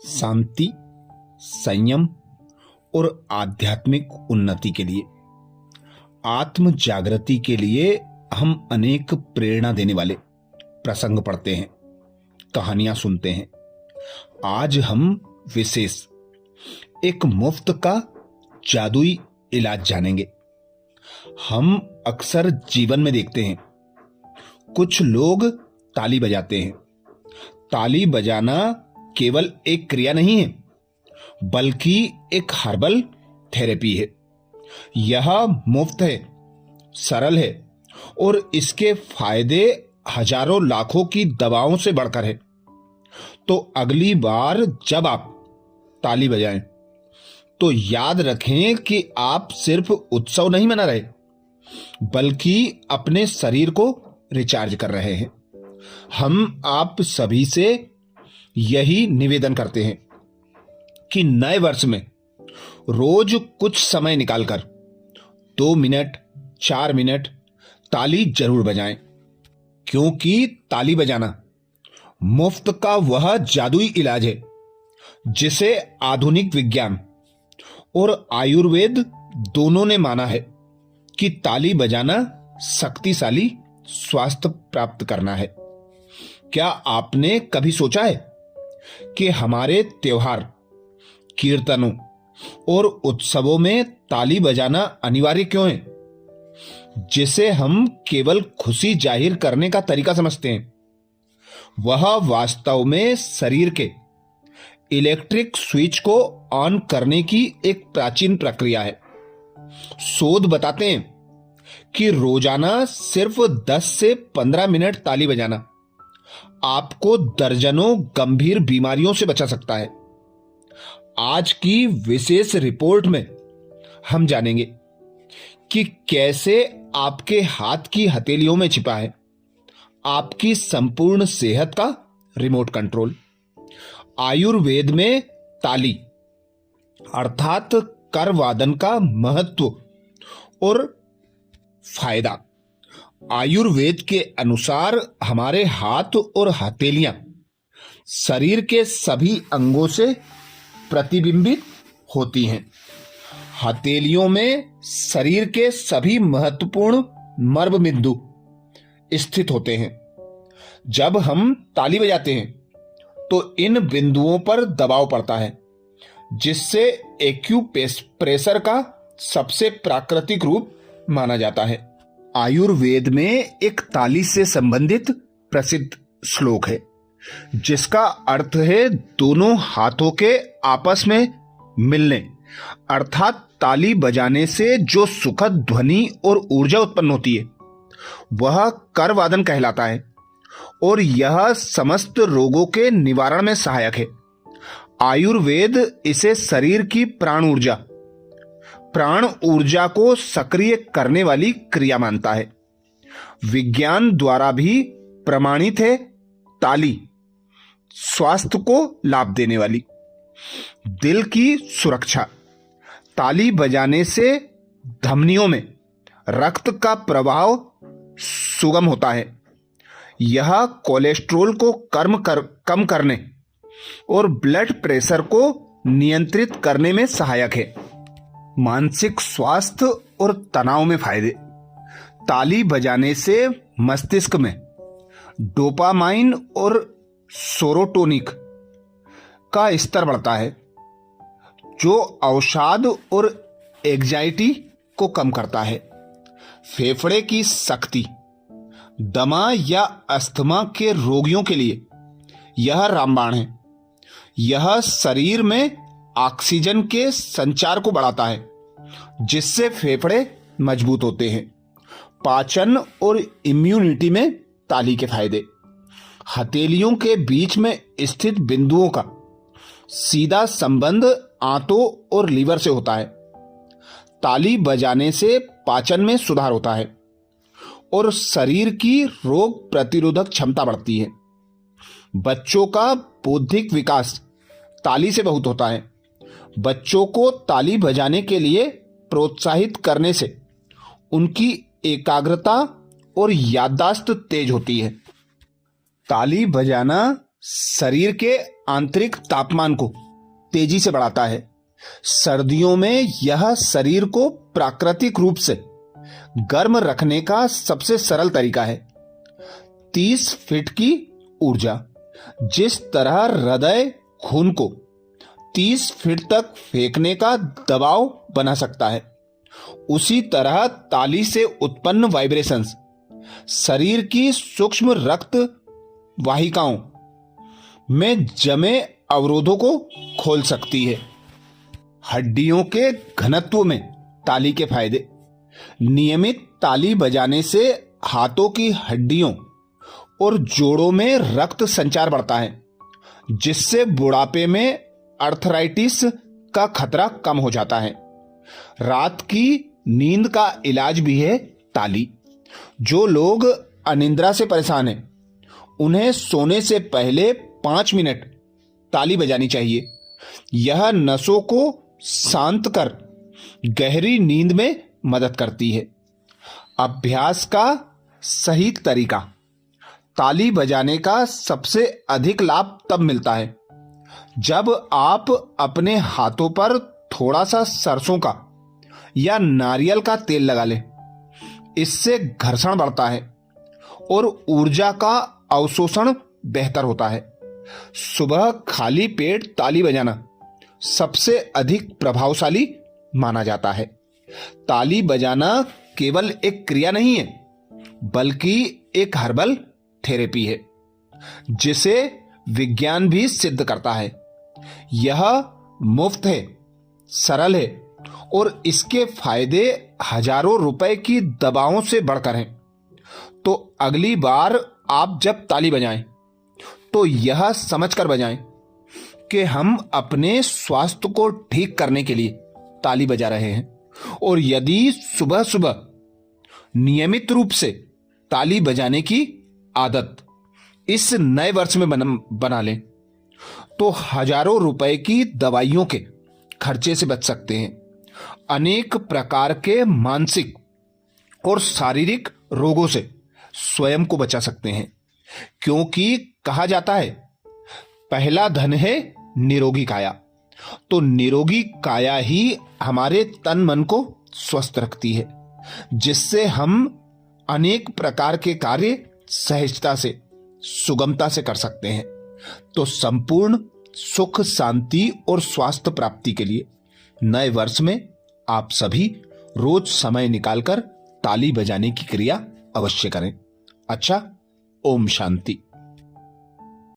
शांति, संयम और आध्यात्मिक उन्नति के लिए, आत्म जागृति के लिए हम अनेक प्रेरणा देने वाले प्रसंग पढ़ते हैं, कहानियां सुनते हैं। आज हम विशेष एक मुफ्त का जादुई इलाज जानेंगे। हम अक्सर जीवन में देखते हैं, कुछ लोग ताली बजाते हैं। ताली बजाना केवल एक क्रिया नहीं है, बल्कि एक हर्बल थेरेपी है। यह मुफ्त है, सरल है और इसके फायदे हजारों लाखों की दवाओं से बढ़कर है। तो अगली बार जब आप ताली बजाएं तो याद रखें कि आप सिर्फ उत्सव नहीं मना रहे, बल्कि अपने शरीर को रिचार्ज कर रहे हैं। हम आप सभी से यही निवेदन करते हैं कि नए वर्ष में रोज कुछ समय निकालकर 2 मिनट 4 मिनट ताली जरूर बजाएं, क्योंकि ताली बजाना मुफ्त का वह जादुई इलाज है जिसे आधुनिक विज्ञान और आयुर्वेद दोनों ने माना है कि ताली बजाना शक्तिशाली स्वास्थ्य प्राप्त करना है। क्या आपने कभी सोचा है कि हमारे त्योहार, कीर्तनों और उत्सवों में ताली बजाना अनिवार्य क्यों है, जिसे हम केवल खुशी जाहिर करने का तरीका समझते हैं? वह वास्तव में शरीर के इलेक्ट्रिक स्विच को ऑन करने की एक प्राचीन प्रक्रिया है। शोध बताते हैं कि रोजाना सिर्फ 10 से 15 मिनट ताली बजाना आपको दर्जनों गंभीर बीमारियों से बचा सकता है। आज की विशेष रिपोर्ट में हम जानेंगे कि कैसे आपके हाथ की हथेलियों में छिपा है आपकी संपूर्ण सेहत का रिमोट कंट्रोल। आयुर्वेद में ताली अर्थात कर वादन का महत्व और फायदा। आयुर्वेद के अनुसार हमारे हाथ और हथेलियां शरीर के सभी अंगों से प्रतिबिंबित होती हैं। हथेलियों में शरीर के सभी महत्वपूर्ण मर्म बिंदु स्थित होते हैं। जब हम ताली बजाते हैं तो इन बिंदुओं पर दबाव पड़ता है, जिससे एक्यूप्रेशर का सबसे प्राकृतिक रूप माना जाता है। आयुर्वेद में एक ताली से संबंधित प्रसिद्ध श्लोक है, जिसका अर्थ है दोनों हाथों के आपस में मिलने, अर्थात ताली बजाने से जो सुखद ध्वनि और ऊर्जा उत्पन्न होती है वह कर वादन कहलाता है और यह समस्त रोगों के निवारण में सहायक है। आयुर्वेद इसे शरीर की प्राण ऊर्जा को सक्रिय करने वाली क्रिया मानता है। विज्ञान द्वारा भी प्रमाणित है ताली स्वास्थ्य को लाभ देने वाली। दिल की सुरक्षा। ताली बजाने से धमनियों में रक्त का प्रवाह सुगम होता है। यह कोलेस्ट्रॉल को कम करने और ब्लड प्रेशर को नियंत्रित करने में सहायक है। मानसिक स्वास्थ्य और तनाव में फायदे। ताली बजाने से मस्तिष्क में डोपामाइन और सेरोटोनिन का स्तर बढ़ता है, जो अवसाद और एंजाइटी को कम करता है। फेफड़े की शक्ति। दमा या अस्थमा के रोगियों के लिए यह रामबाण है। यह शरीर में ऑक्सीजन के संचार को बढ़ाता है, जिससे फेफड़े मजबूत होते हैं। पाचन और इम्यूनिटी में ताली के फायदे। हथेलियों के बीच में स्थित बिंदुओं का सीधा संबंध आंतों और लीवर से होता है। ताली बजाने से पाचन में सुधार होता है और शरीर की रोग प्रतिरोधक क्षमता बढ़ती है। बच्चों का बौद्धिक विकास ताली से बहुत होता है। बच्चों को ताली बजाने के लिए प्रोत्साहित करने से उनकी एकाग्रता और याददाश्त तेज होती है। ताली बजाना शरीर के आंतरिक तापमान को तेजी से बढ़ाता है। सर्दियों में यह शरीर को प्राकृतिक रूप से गर्म रखने का सबसे सरल तरीका है। 30 फीट की ऊर्जा। जिस तरह हृदय खून को 30 फीट तक फेंकने का दबाव बना सकता है, उसी तरह ताली से उत्पन्न वाइब्रेशंस शरीर की सूक्ष्म रक्त वाहिकाओं में जमे अवरोधों को खोल सकती है। हड्डियों के घनत्व में ताली के फायदे। नियमित ताली बजाने से हाथों की हड्डियों और जोड़ों में रक्त संचार बढ़ता है, जिससे बुढ़ापे में अर्थराइटिस का खतरा कम हो जाता है। रात की नींद का इलाज भी है ताली। जो लोग अनिद्रा से परेशान हैं, उन्हें सोने से पहले 5 मिनट ताली बजानी चाहिए। यह नसों को शांत कर गहरी नींद में मदद करती है। अभ्यास का सही तरीका। ताली बजाने का सबसे अधिक लाभ तब मिलता है जब आप अपने हाथों पर थोड़ा सा सरसों का या नारियल का तेल लगा लें। इससे घर्षण बढ़ता है और ऊर्जा का अवशोषण बेहतर होता है। सुबह खाली पेट ताली बजाना सबसे अधिक प्रभावशाली माना जाता है। ताली बजाना केवल एक क्रिया नहीं है, बल्कि एक हर्बल थेरेपी है, जिसे विज्ञान भी सिद्ध करता है। यह मुफ्त है, सरल है और इसके फायदे हजारों रुपए की दवाओं से बढ़कर हैं। तो अगली बार आप जब ताली बजाएं, तो यह समझकर बजाएं कि हम अपने स्वास्थ्य को ठीक करने के लिए ताली बजा रहे हैं। और यदि सुबह सुबह नियमित रूप से ताली बजाने की आदत इस नए वर्ष में बना लें, तो हजारों रुपए की दवाइयों के खर्चे से बच सकते हैं। अनेक प्रकार के मानसिक और शारीरिक रोगों से स्वयं को बचा सकते हैं, क्योंकि कहा जाता है पहला धन है निरोगी काया। तो निरोगी काया ही हमारे तन मन को स्वस्थ रखती है, जिससे हम अनेक प्रकार के कार्य सहजता से, सुगमता से कर सकते हैं। तो संपूर्ण सुख, शांति और स्वास्थ्य प्राप्ति के लिए नए वर्ष में आप सभी रोज समय निकालकर ताली बजाने की क्रिया अवश्य करें। अच्छा, ओम शांति।